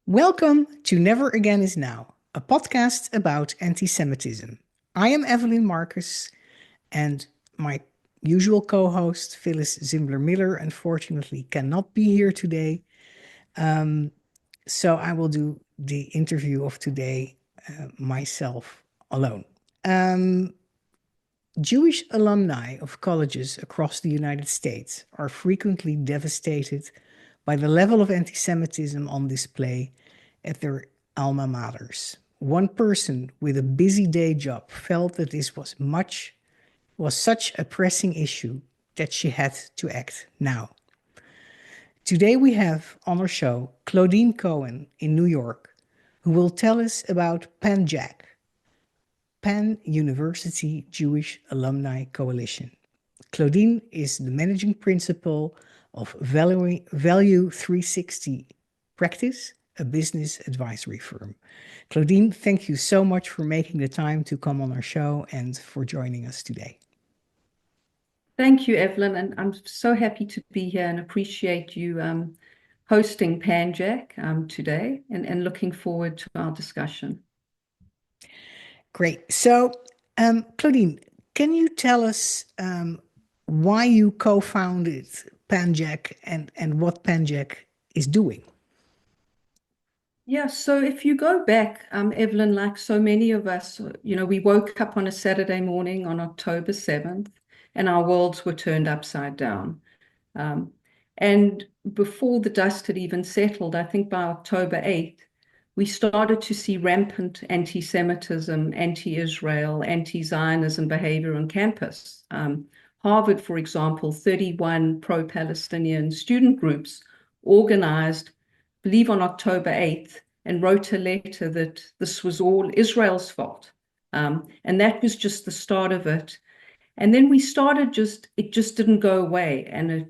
Welcome to Never Again Is Now, a podcast about anti Semitism. I am Evelyn Marcus, and my usual co host, Phyllis Zimbler Miller, unfortunately cannot be here today. So I will do the interview of today myself alone. Um, Jewish alumni of colleges across the United States are frequently devastated by the level of anti Semitism on display at their alma maters. One person with a busy day job felt that this was such a pressing issue that she had to act now. Today we have on our show Claudine Cohen in New York, who will tell us about Panjack, Penn University Jewish Alumni Coalition. Claudine is the managing principal of Value 360 Practice, a business advisory firm. Claudine, thank you so much for making the time to come on our show and for joining us today. Thank you, Evelyn, and I'm so happy to be here and appreciate you hosting Panjack today and looking forward to our discussion. Great. So, Claudine, can you tell us why you co-founded Panjack and what Panjack is doing? Yeah, so if you go back, Evelyn, like so many of us, we woke up on a Saturday morning on October 7th, and our worlds were turned upside down. And before the dust had even settled, I think by October 8th, we started to see rampant anti-Semitism, anti-Israel, anti-Zionism behavior on campus. Harvard, for example, 31 pro-Palestinian student groups organized, I believe on October 8th, and wrote a letter that this was all Israel's fault. And that was just the start of it. And then we started it just didn't go away. And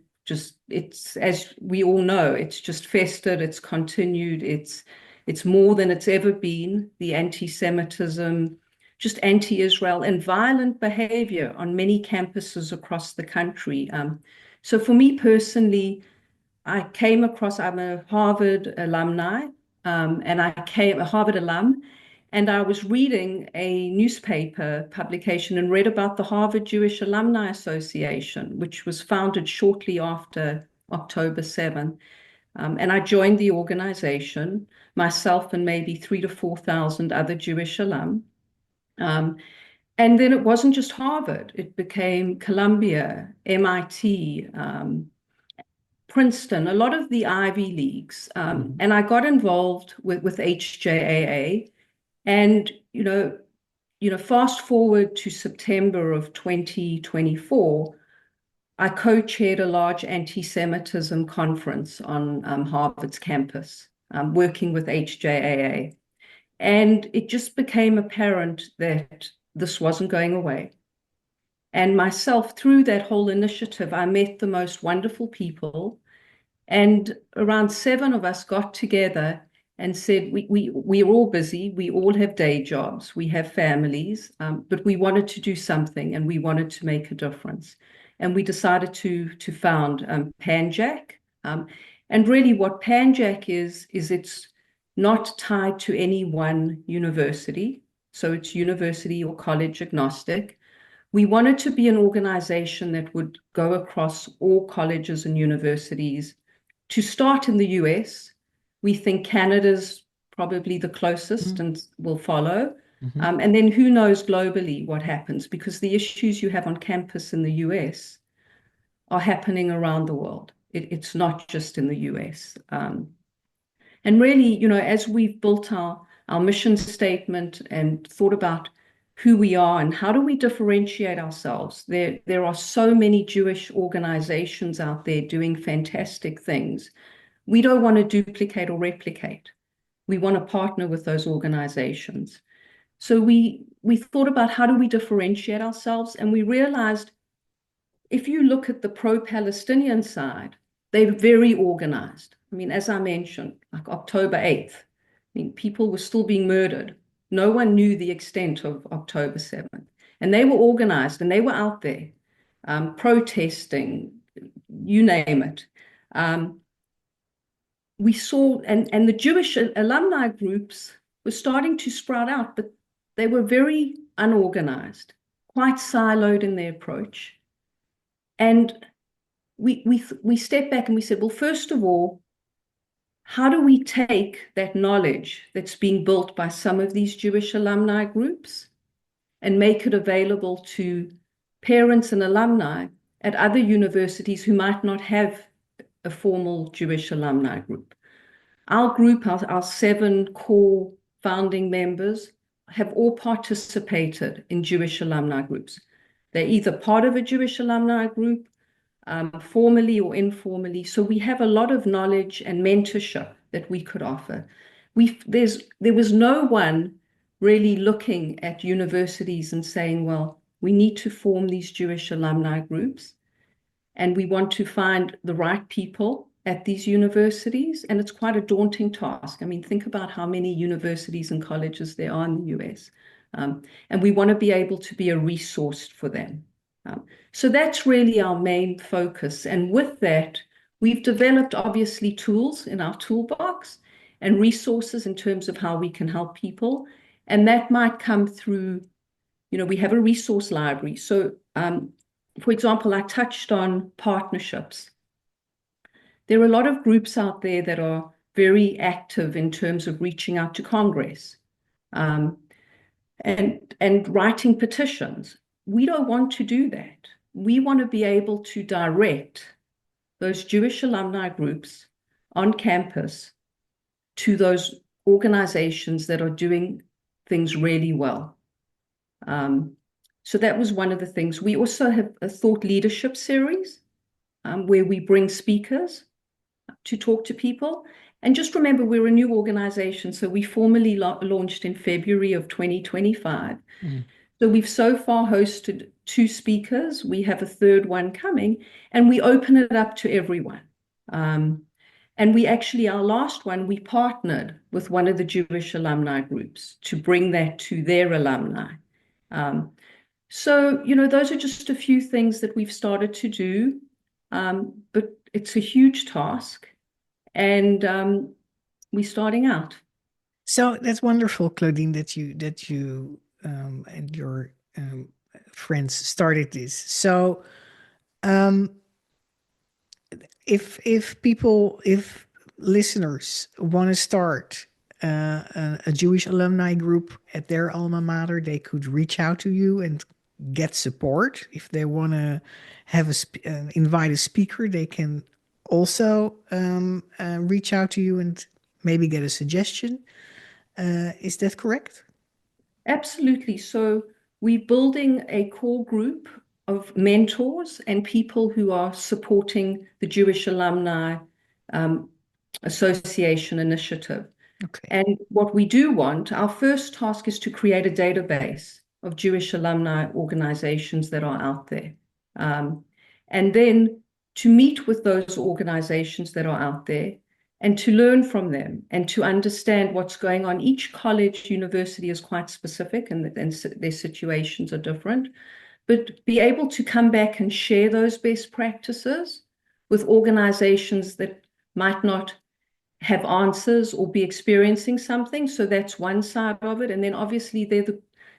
it's, as we all know, it's just festered, it's continued, it's more than it's ever been, the anti-Semitism, just anti-Israel and violent behavior on many campuses across the country. So for me personally, I'm a Harvard alumni, and a Harvard alum, and I was reading a newspaper publication and read about the Harvard Jewish Alumni Association, which was founded shortly after October 7th. And I joined the organization, myself and maybe 3,000 to 4,000 other Jewish alum. And then it wasn't just Harvard, it became Columbia, MIT, Princeton, a lot of the Ivy Leagues. And I got involved with HJAA. And, fast forward to September of 2024, I co-chaired a large anti-Semitism conference on Harvard's campus, working with HJAA. And it just became apparent that this wasn't going away. And myself, through that whole initiative, I met the most wonderful people. And around 7 of us got together and said, we're all busy, we all have day jobs, we have families, but we wanted to do something and we wanted to make a difference. And we decided to found Panjack. And really what Panjack is it's not tied to any one university. So it's university or college agnostic. We wanted to be an organization that would go across all colleges and universities. To start in the US, we think Canada's probably the closest and will follow. And then who knows globally what happens, because the issues you have on campus in the US are happening around the world. It's not just in the US. And really, as we've built our mission statement and thought about who we are and how do we differentiate ourselves, there are so many Jewish organizations out there doing fantastic things. We don't want to duplicate or replicate. We want to partner with those organizations. So we thought about how do we differentiate ourselves, and we realized if you look at the pro-Palestinian side, they're very organized. I mean, as I mentioned, like October 8th, people were still being murdered. No one knew the extent of October 7th. And they were organized and they were out there protesting, you name it. we saw, and the Jewish alumni groups were starting to sprout out, but they were very unorganized, quite siloed in their approach. And we stepped back and we said, well, first of all, how do we take that knowledge that's being built by some of these Jewish alumni groups and make it available to parents and alumni at other universities who might not have a formal Jewish alumni group? Our group, our 7 core founding members, have all participated in Jewish alumni groups. They're either part of a Jewish alumni group, formally or informally. So we have a lot of knowledge and mentorship that we could offer. There was no one really looking at universities and saying, well, we need to form these Jewish alumni groups, and we want to find the right people at these universities. And it's quite a daunting task. I mean, think about how many universities and colleges there are in the US. And we want to be able to be a resource for them. So that's really our main focus. And with that, we've developed obviously tools in our toolbox and resources in terms of how we can help people. And that might come through, we have a resource library. So, for example, I touched on partnerships. There are a lot of groups out there that are very active in terms of reaching out to Congress, and writing petitions. We don't want to do that. We want to be able to direct those Jewish alumni groups on campus to those organizations that are doing things really well. So that was one of the things. We also have a thought leadership series where we bring speakers to talk to people. And just remember, we're a new organization, so we formally launched in February of 2025. So we've so far hosted 2 speakers. We have a 3rd one coming, and we open it up to everyone. And we actually, our last one, we partnered with one of the Jewish alumni groups to bring that to their alumni. So, those are just a few things that we've started to do, but it's a huge task, and we're starting out. So that's wonderful, Claudine, that you and your friends started this. So, if listeners want to start a Jewish alumni group at their alma mater, they could reach out to you and get support. If they want to have invite a speaker, they can also reach out to you and maybe get a suggestion. Is that correct? Absolutely. So we're building a core group of mentors and people who are supporting the Jewish Alumni Association initiative. Okay. And what we do want, our first task is to create a database of Jewish alumni organizations that are out there. And then to meet with those organizations that are out there and to learn from them and to understand what's going on. Each college, university is quite specific, and their situations are different, but be able to come back and share those best practices with organizations that might not have answers or be experiencing something. So that's one side of it. And then obviously they're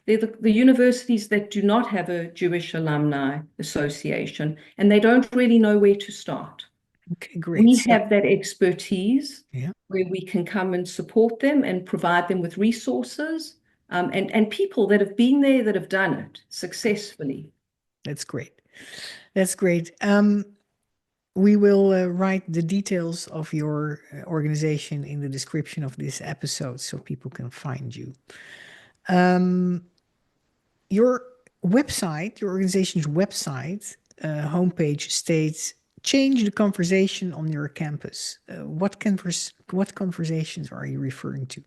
the universities that do not have a Jewish alumni association, and they don't really know where to start. Okay, great. We have that expertise, yeah, where we can come and support them and provide them with resources, and people that have been there, that have done it successfully. That's great. That's great. We will write the details of your organization in the description of this episode so people can find you. Your website, your organization's website, homepage states, change the conversation on your campus. What conversations are you referring to?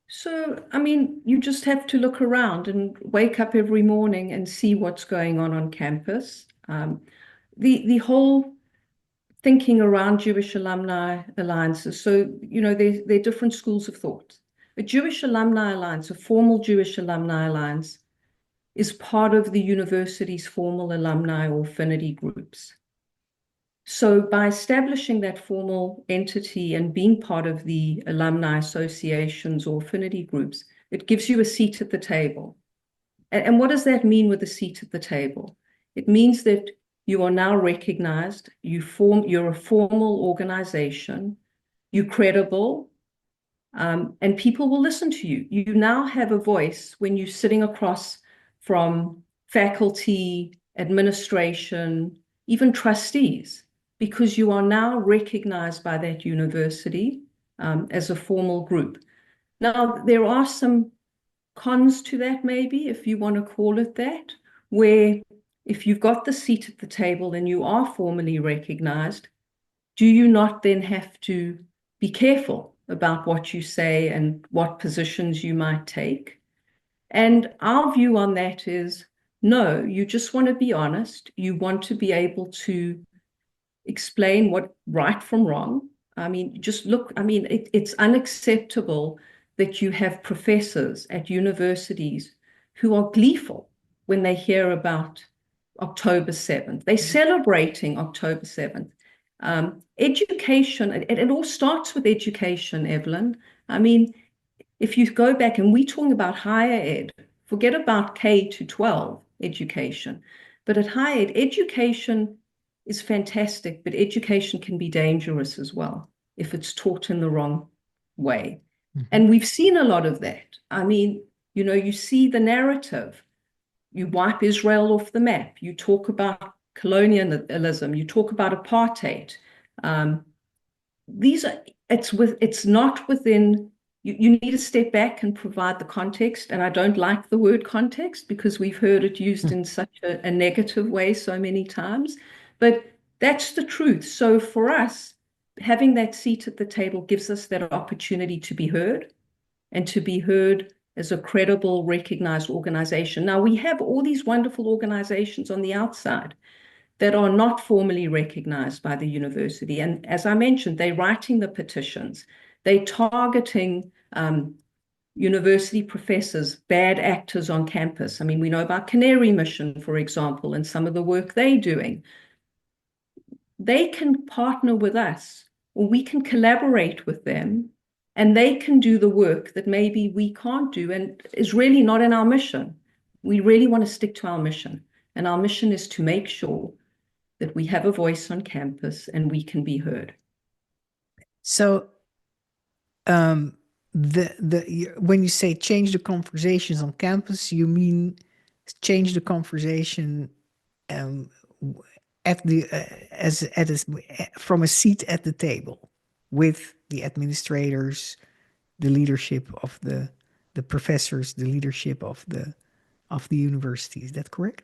So, I mean, you just have to look around and wake up every morning and see what's going on campus. The whole thinking around Jewish alumni alliances. So, there are different schools of thought. A Jewish alumni alliance, a formal Jewish alumni alliance, is part of the university's formal alumni or affinity groups. So by establishing that formal entity and being part of the alumni associations or affinity groups, it gives you a seat at the table. And what does that mean with a seat at the table? It means that you are now recognized, you're a formal organization, you're credible, and people will listen to you. You now have a voice when you're sitting across from faculty, administration, even trustees, because you are now recognized by that university as a formal group. Now, there are some cons to that, maybe, if you want to call it that, where if you've got the seat at the table and you are formally recognized, do you not then have to be careful about what you say and what positions you might take? And our view on that is no, you just want to be honest. You want to be able to explain what right from wrong. I mean, just look, I mean, it's unacceptable that you have professors at universities who are gleeful when they hear about October 7th. They're celebrating October 7th. Education, it all starts with education, Evelyn. I mean, if you go back and we're talking about higher ed, forget about K to 12 education, but at higher ed, education is fantastic, but education can be dangerous as well if it's taught in the wrong way. And we've seen a lot of that. I mean, you see the narrative. You wipe Israel off the map. You talk about colonialism. You talk about apartheid. Um, it's not within, you need to step back and provide the context. And I don't like the word context because we've heard it used in such a negative way so many times. But that's the truth. So for us, having that seat at the table gives us that opportunity to be heard and to be heard as a credible, recognized organization. Now, we have all these wonderful organizations on the outside that are not formally recognized by the university. And as I mentioned, they're writing the petitions, they're targeting university professors, bad actors on campus. I mean, we know about Canary Mission, for example, and some of the work they're doing. They can partner with us, or we can collaborate with them, and they can do the work that maybe we can't do and is really not in our mission. We really want to stick to our mission. And our mission is to make sure that we have a voice on campus and we can be heard. So, um, when you say change the conversations on campus, you mean change the conversation um, at the as at a, from a seat at the table with the administrators, the leadership of the professors, the leadership of the university. Is that correct?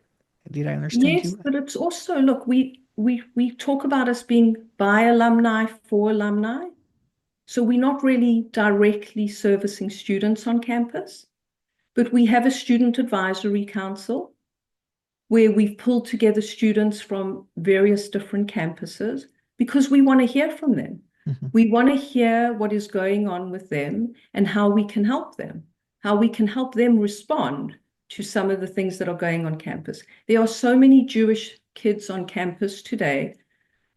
Did I understand Yes, you? but it's also, look, we talk about us being by alumni for alumni. So we're not really directly servicing students on campus, but we have a student advisory council where we've pulled together students from various different campuses because we want to hear from them. Mhm. We want to hear what is going on with them and how we can help them, how we can help them respond to some of the things that are going on campus. There are so many Jewish kids on campus today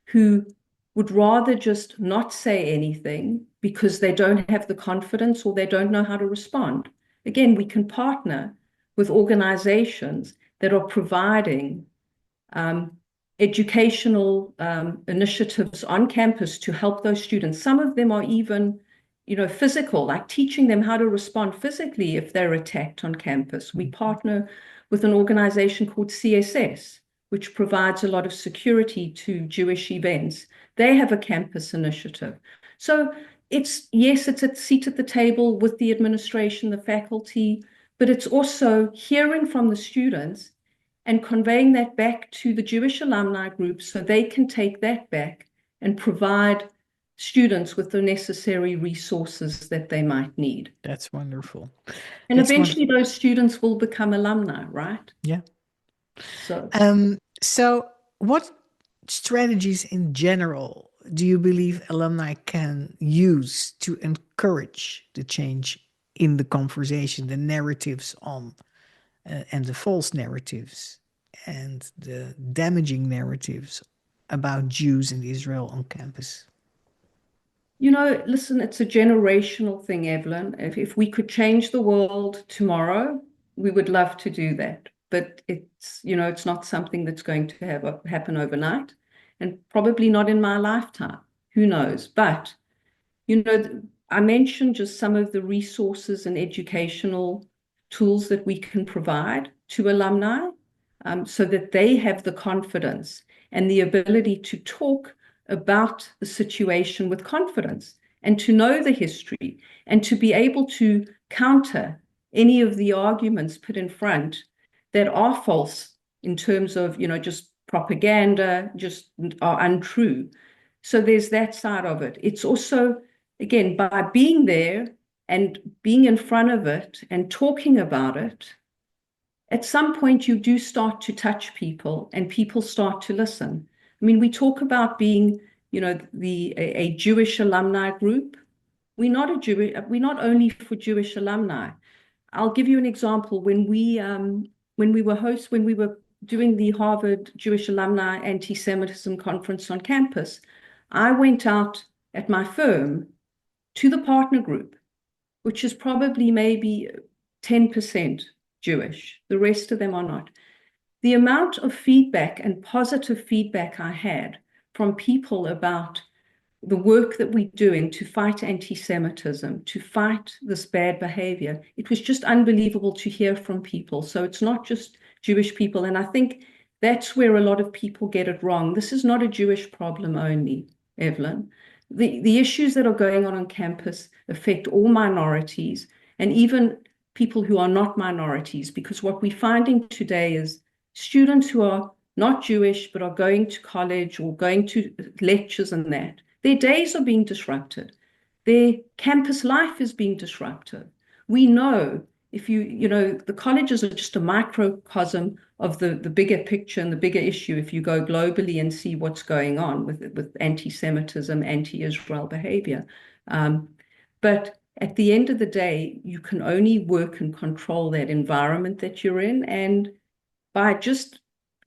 who would rather just not say anything because they don't have the confidence or they don't know how to respond. Again, we can partner with organizations that are providing um, educational initiatives on campus to help those students. Some of them are even, physical, like teaching them how to respond physically if they're attacked on campus. We partner with an organization called CSS, which provides a lot of security to Jewish events. They have a campus initiative. So yes, it's a seat at the table with the administration, the faculty, but it's also hearing from the students and conveying that back to the Jewish alumni group so they can take that back and provide students with the necessary resources that they might need. That's wonderful. And That's eventually wonderful. those students will become alumni, right? Yeah. So So what strategies in general do you believe alumni can use to encourage the change in the conversation, the narratives on, and the false narratives and the damaging narratives about Jews in Israel on campus? Listen, it's a generational thing, Evelyn. If we could change the world tomorrow, we would love to do that. But it's not something that's going to happen overnight, and probably not in my lifetime. Who knows? But I mentioned just some of the resources and educational tools that we can provide to alumni, so that they have the confidence and the ability to talk about the situation with confidence and to know the history and to be able to counter any of the arguments put in front that are false in terms of, just propaganda, just are untrue. So there's that side of it. It's also, again, by being there and being in front of it and talking about it, at some point you do start to touch people and people start to listen. I mean, we talk about being, a Jewish alumni group. We're not only for Jewish alumni. I'll give you an example. When we were doing the Harvard Jewish Alumni Anti-Semitism Conference on campus, I went out at my firm to the partner group, which is probably maybe 10% Jewish. The rest of them are not. The amount of feedback and positive feedback I had from people about the work that we're doing to fight anti-Semitism, to fight this bad behavior, it was just unbelievable to hear from people. So it's not just Jewish people. And I think that's where a lot of people get it wrong. This is not a Jewish problem only, Evelyn. The issues that are going on campus affect all minorities and even people who are not minorities, because what we're finding today is students who are not Jewish but are going to college or going to lectures and that, their days are being disrupted. Their campus life is being disrupted. We know the colleges are just a microcosm of the bigger picture and the bigger issue if you go globally and see what's going on with anti-Semitism, anti-Israel behavior. But at the end of the day, you can only work and control that environment that you're in. And by just,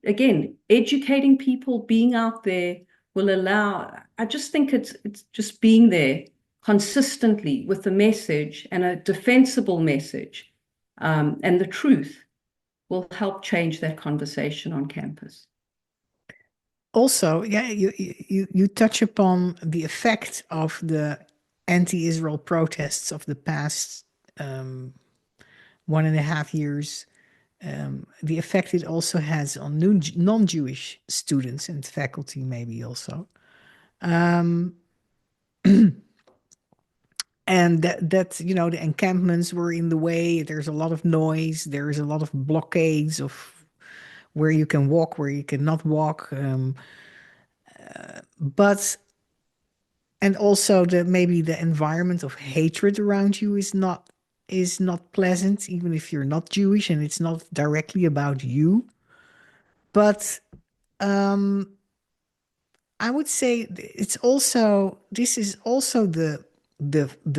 again, educating people, being out there will allow, I just think it's just being there consistently with a message and a defensible message, and the truth will help change that conversation on campus. Also, yeah, you touch upon the effect of the anti-Israel protests of the past 1.5 years, the effect it also has on non-Jewish students and faculty, maybe also. Um, and that the encampments were in the way. There's a lot of noise. There's a lot of blockades of where you can walk, where you cannot walk. But and also maybe the environment of hatred around you is not pleasant, even if you're not Jewish and it's not directly about you. But I would say this is also the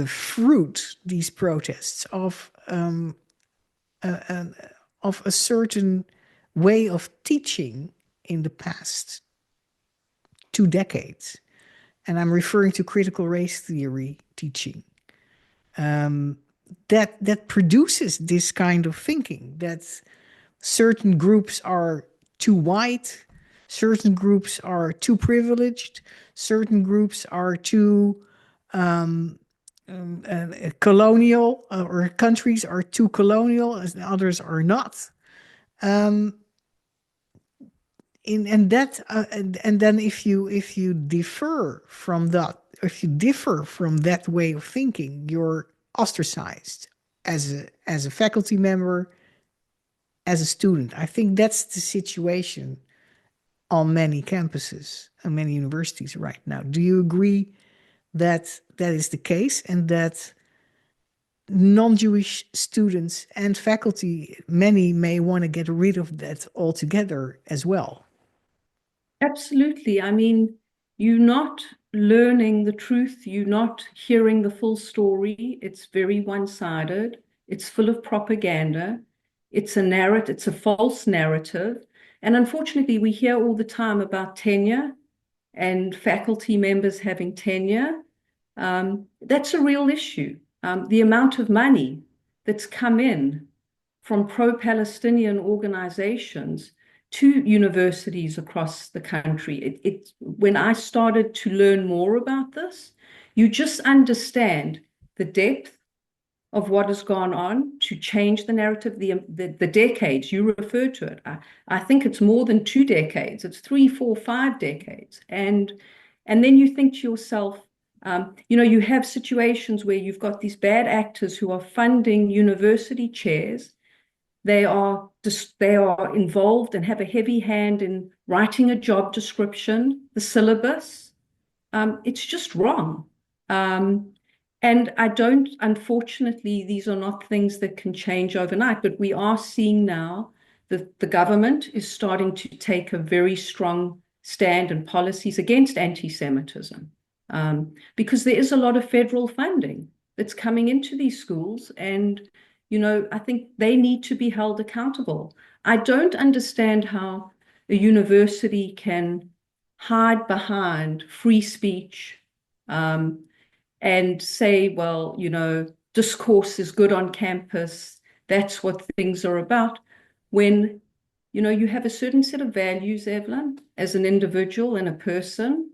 fruit, these protests uh, of a certain way of teaching in the past 2 decades. And I'm referring to critical race theory teaching, that produces this kind of thinking that certain groups are too white, certain groups are too privileged, certain groups are too colonial, or countries are too colonial, and others are not. Um, and then if you differ from that way of thinking, you're ostracized as a faculty member, as a student. I think that's the situation on many campuses and many universities right now. Do you agree that that is the case, and that non-Jewish students and faculty, many may want to get rid of that altogether as well? Absolutely. I mean, you're not learning the truth, you're not hearing the full story. It's very one-sided. It's full of propaganda. It's a narrative, it's a false narrative. And unfortunately, we hear all the time about tenure. and faculty members having tenure, that's a real issue. The amount of money that's come in from pro-Palestinian organizations to universities across the country. When I started to learn more about this, you just understand the depth of what has gone on to change the narrative, the decades you referred to it. I think it's more than 2 decades. It's 3, 4, 5 decades. And then you think to yourself, you have situations where you've got these bad actors who are funding university chairs. They are involved and have a heavy hand in writing a job description, the syllabus. It's just wrong. And unfortunately, these are not things that can change overnight, but we are seeing now that the government is starting to take a very strong stand and policies against anti-Semitism, because there is a lot of federal funding that's coming into these schools. And, I think they need to be held accountable. I don't understand how a university can hide behind free speech, and say, well, discourse is good on campus. That's what things are about. When, you have a certain set of values, Evelyn, as an individual and a person.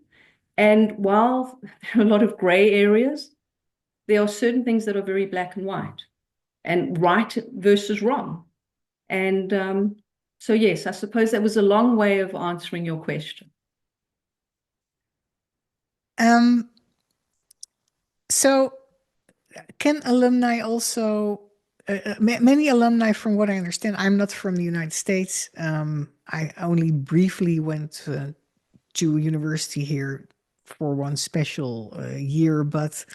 And while there are a lot of gray areas, there are certain things that are very black and white and right versus wrong. And so, yes, I suppose that was a long way of answering your question. Um, so can alumni also, many alumni, from what I understand, I'm not from the United States. I only briefly went to university here for one special year, but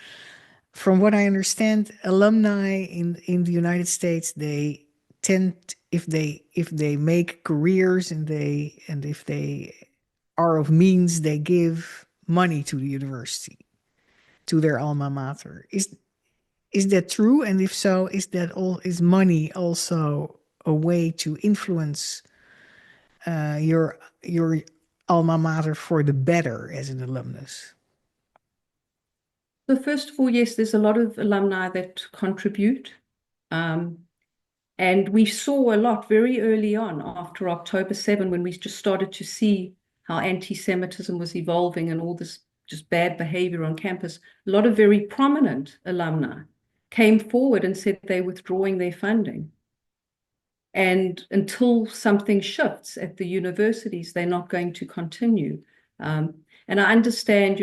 from what I understand, alumni in the United States, they tend, if they make careers and if they are of means, they give money to the university, to their alma mater. Is that true? And if so, is money also a way to influence your alma mater for the better as an alumnus? So first of all, yes, there's a lot of alumni that contribute. Um, and we saw a lot very early on after October 7, when we just started to see how anti-Semitism was evolving and all this just bad behavior on campus. A lot of very prominent alumni came forward and said they're withdrawing their funding. And until something shifts at the universities, they're not going to continue. And I understand,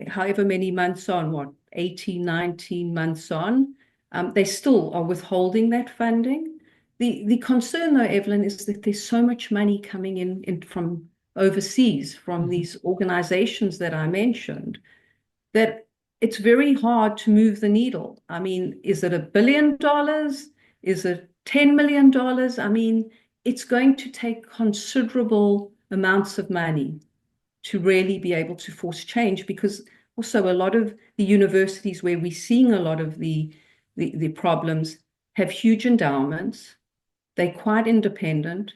however many months on, 18, 19 months on, they still are withholding that funding. The concern, though, Evelyn, is that there's so much money coming in from overseas, from these organizations that I mentioned, that it's very hard to move the needle. I mean, is it $1 billion? Is it $10 million? I mean, it's going to take considerable amounts of money to really be able to force change, because also a lot of the universities where we're seeing a lot of the problems have huge endowments. They're quite independent.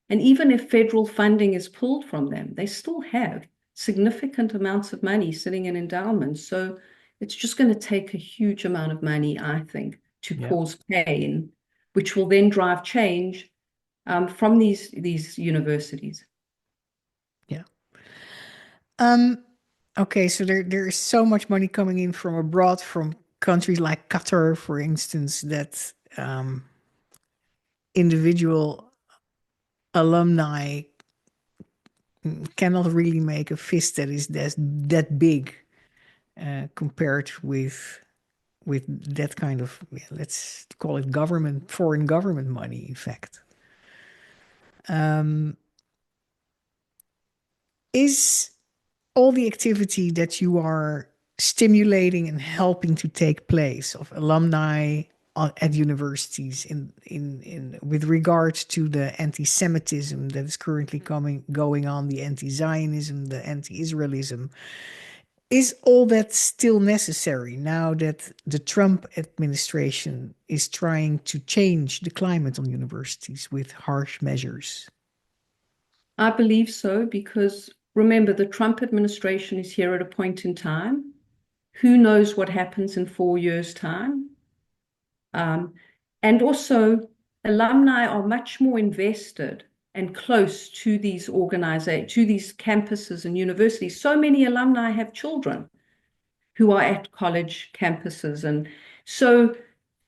And even if federal funding is pulled from them, they still have significant amounts of money sitting in endowments. So it's just going to take a huge amount of money, I think, to Yeah. cause pain, which will then drive change from these universities. Yeah. Okay, so there is so much money coming in from abroad, from countries like Qatar, for instance, that individual alumni cannot really make a fist that is that big compared with that kind of, yeah, let's call it government, foreign government money, in fact. Is all the activity that you are stimulating and helping to take place of alumni at universities in with regards to the anti-Semitism that is currently going on, the anti-Zionism, the anti-Israelism, is all that still necessary now that the Trump administration is trying to change the climate on universities with harsh measures? I believe so, because remember, the Trump administration is here at a point in time. Who knows what happens in 4 years' time? And also, alumni are much more invested and close to these organizations, to these campuses and universities. So many alumni have children who are at college campuses. And so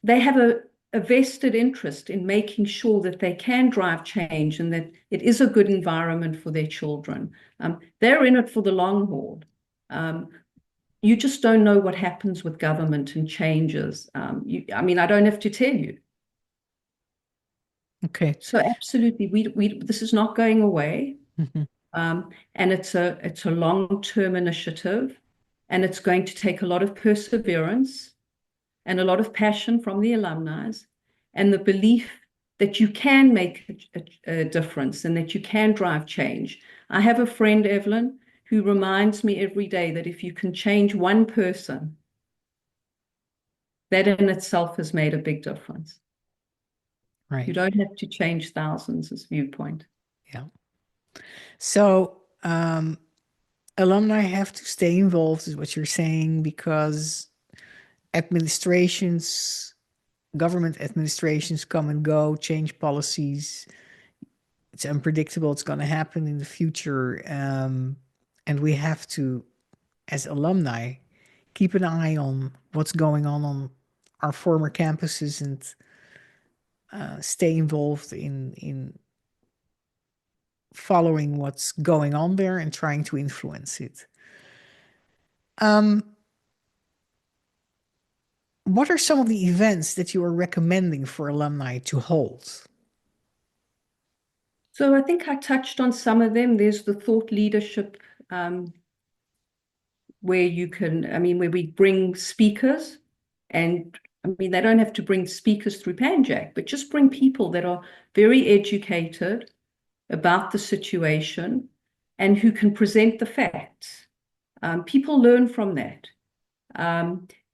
they have a vested interest in making sure that they can drive change and that it is a good environment for their children. They're in it for the long haul. You just don't know what happens with government and changes. I mean, I don't have to tell you. Okay. So absolutely, this is not going away. Mhm. And it's a long-term initiative, and it's going to take a lot of perseverance and a lot of passion from the alumni, and the belief that you can make a difference and that you can drive change. I have a friend, Evelyn, who reminds me every day that if you can change one person, that in itself has made a big difference. You Right. don't have to change thousands as viewpoint. Yeah. So, alumni have to stay involved, is what you're saying, because administrations, government administrations come and go, change policies. It's unpredictable. It's going to happen in the future. And we have to, as alumni, keep an eye on what's going on our former campuses and stay involved in following what's going on there and trying to influence it. Um, what are some of the events that you are recommending for alumni to hold? So I think I touched on some of them. There's the thought leadership, where you can, I mean, where we bring speakers, and I mean, they don't have to bring speakers through Panjack, but just bring people that are very educated about the situation and who can present the facts. People learn from that.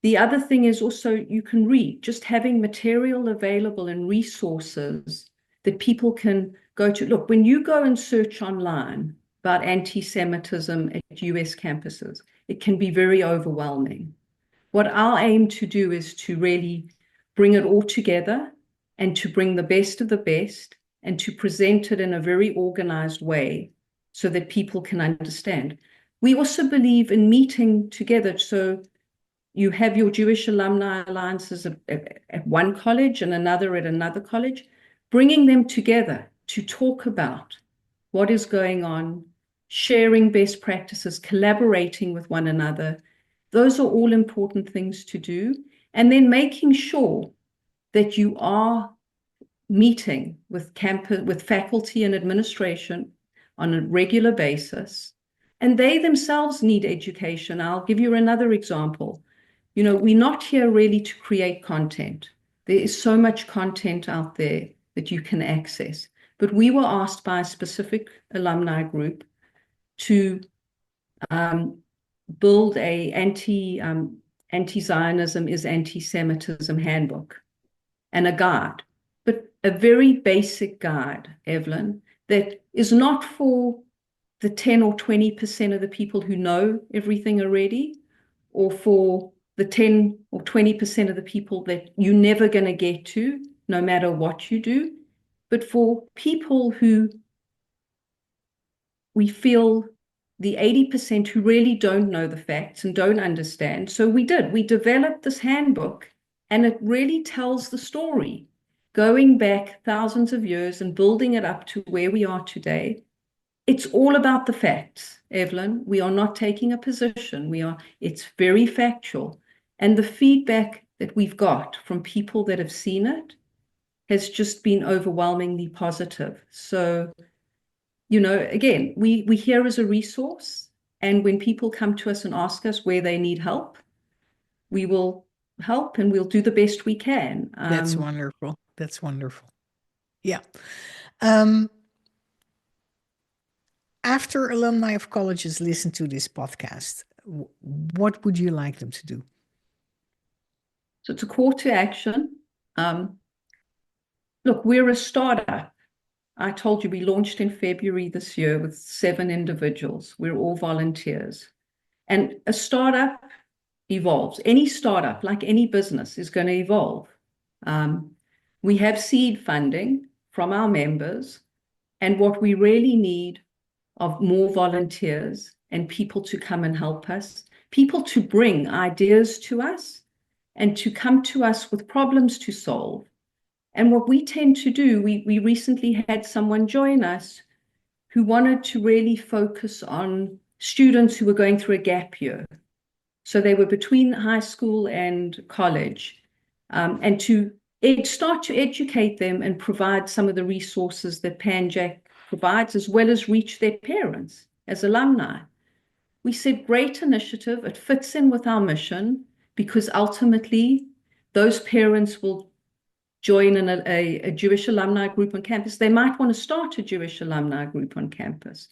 The other thing is also you can read, just having material available and resources that people can go to. Look, when you go and search online about anti-Semitism at US campuses, it can be very overwhelming. What I'll aim to do is to really bring it all together and to bring the best of the best and to present it in a very organized way so that people can understand. We also believe in meeting together. So you have your Jewish alumni alliances at one college and another at another college, bringing them together to talk about what is going on, sharing best practices, collaborating with one another. Those are all important things to do. And then making sure that you are meeting with faculty and administration on a regular basis. And they themselves need education. I'll give you another example. You know, we're not here really to create content. There is so much content out there that you can access. But we were asked by a specific alumni group to build a anti-Zionism is anti-Semitism handbook and a guide, but a very basic guide, Evelyn, that is not for the 10 or 20% of the people who know everything already, or for the 10 or 20% of the people that you're never going to get to, no matter what you do, but for people who we feel the 80% who really don't know the facts and don't understand. So we developed this handbook, and it really tells the story, going back thousands of years and building it up to where we are today. It's all about the facts, Evelyn. We are not taking a position. It's very factual. And the feedback that we've got from people that have seen it has just been overwhelmingly positive. So, you know, again, we here as a resource, and when people come to us and ask us where they need help, we will help and we'll do the best we can. That's wonderful. That's wonderful. Yeah. Um, After alumni of colleges listen to this podcast, what would you like them to do? So it's a call to action. Look, we're a startup. I told you we launched in February this year with 7 individuals. We're all volunteers. And a startup evolves. Any startup, like any business, is going to evolve. Um, we have seed funding from our members, and what we really need are more volunteers and people to come and help us, people to bring ideas to us and to come to us with problems to solve. And what we tend to do, we recently had someone join us who wanted to really focus on students who were going through a gap year. So they were between high school and college, and to start to educate them and provide some of the resources that Panjack provides, as well as reach their parents as alumni. We said, great initiative. It fits in with our mission because ultimately those parents will join in a Jewish alumni group on campus. They might want to start a Jewish alumni group on campus.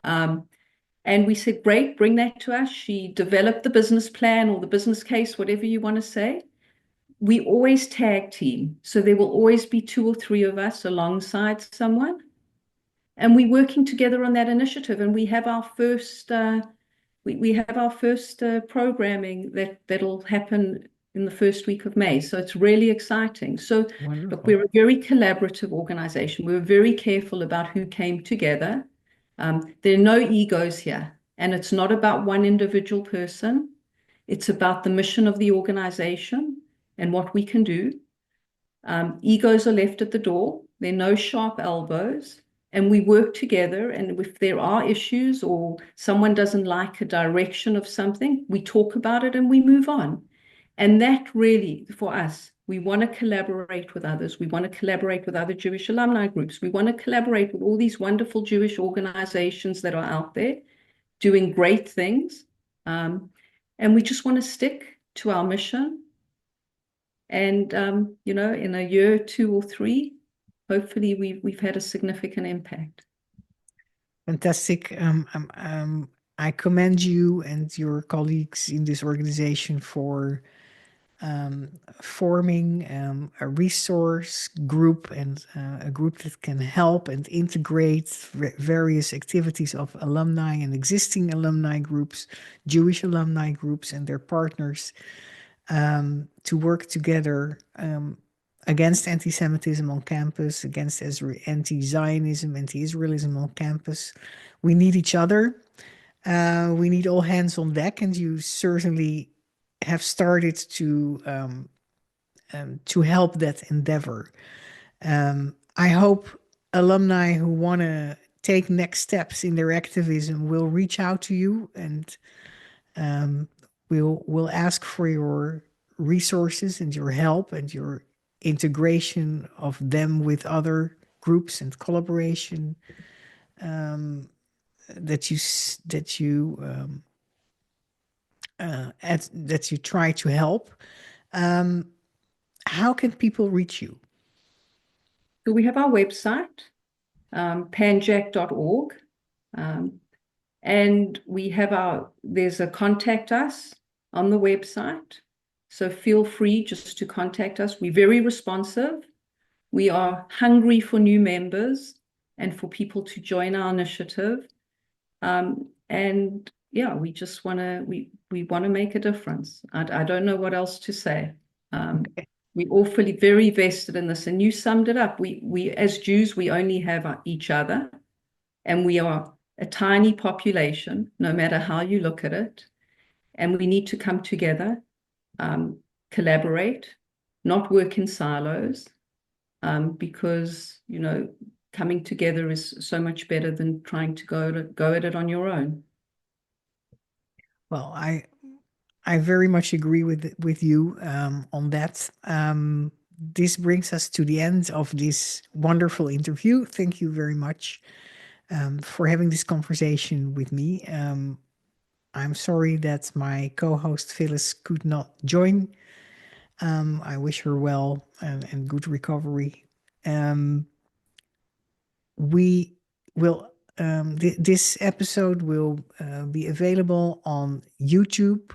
And we said, great, bring that to us. She developed the business plan or the business case, whatever you want to say. We always tag team. So there will always be 2 or 3 of us alongside someone. And we're working together on that initiative. And we have our first programming that'll happen in the first week of May. So it's really exciting. So look, Wonderful. we're a very collaborative organization. We're very careful about who came together. There are no egos here, and it's not about one individual person. It's about the mission of the organization and what we can do. Egos are left at the door. There are no sharp elbows, and we work together. And if there are issues or someone doesn't like a direction of something, we talk about it and we move on. And that really, for us, we want to collaborate with others. We want to collaborate with other Jewish alumni groups. We want to collaborate with all these wonderful Jewish organizations that are out there doing great things. And we just want to stick to our mission. And, in a year, 2 or 3, hopefully we've had a significant impact. Fantastic. I commend you and your colleagues in this organization for forming a resource group and a group that can help and integrate various activities of alumni and existing alumni groups, Jewish alumni groups, and their partners to work together against anti-Semitism on campus, against anti-Zionism, anti-Israelism on campus. We need each other. We need all hands on deck, and you certainly have started to help that endeavor. I hope alumni who want to take next steps in their activism will reach out to you, and we'll ask for your resources and your help and your integration of them with other groups and collaboration that you try to help. How can people reach you? So we have our website, panjack.org. And there's a contact us on the website. So feel free just to contact us. We're very responsive. We are hungry for new members and for people to join our initiative. And yeah, we just want to make a difference. I don't know what else to say. We're awfully very vested in this, and you summed it up. We as Jews, we only have each other, and we are a tiny population, no matter how you look at it. And we need to come together, collaborate, not work in silos, because, coming together is so much better than trying to go at it on your own. Well, I very much agree with you on that. This brings us to the end of this wonderful interview. Thank you very much for having this conversation with me. I'm sorry that my co-host Phyllis could not join. I wish her well and good recovery. We will. This episode will be available on YouTube,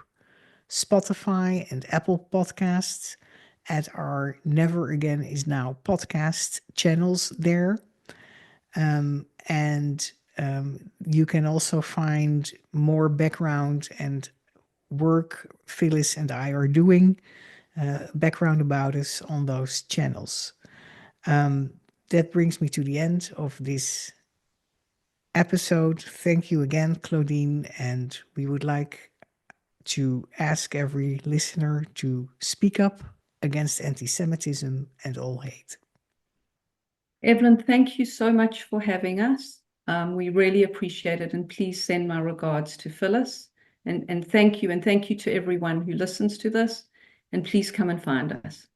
Spotify, and Apple Podcasts at our Never Again Is Now podcast channels there. And you can also find more background and work Phyllis and I are doing, background about us on those channels. That brings me to the end of this episode. Thank you again, Claudine. And we would like to ask every listener to speak up against anti Semitism and all hate. Evelyn, thank you so much for having us. We really appreciate it, and please send my regards to Phyllis. And thank you to everyone who listens to this. And please come and find us.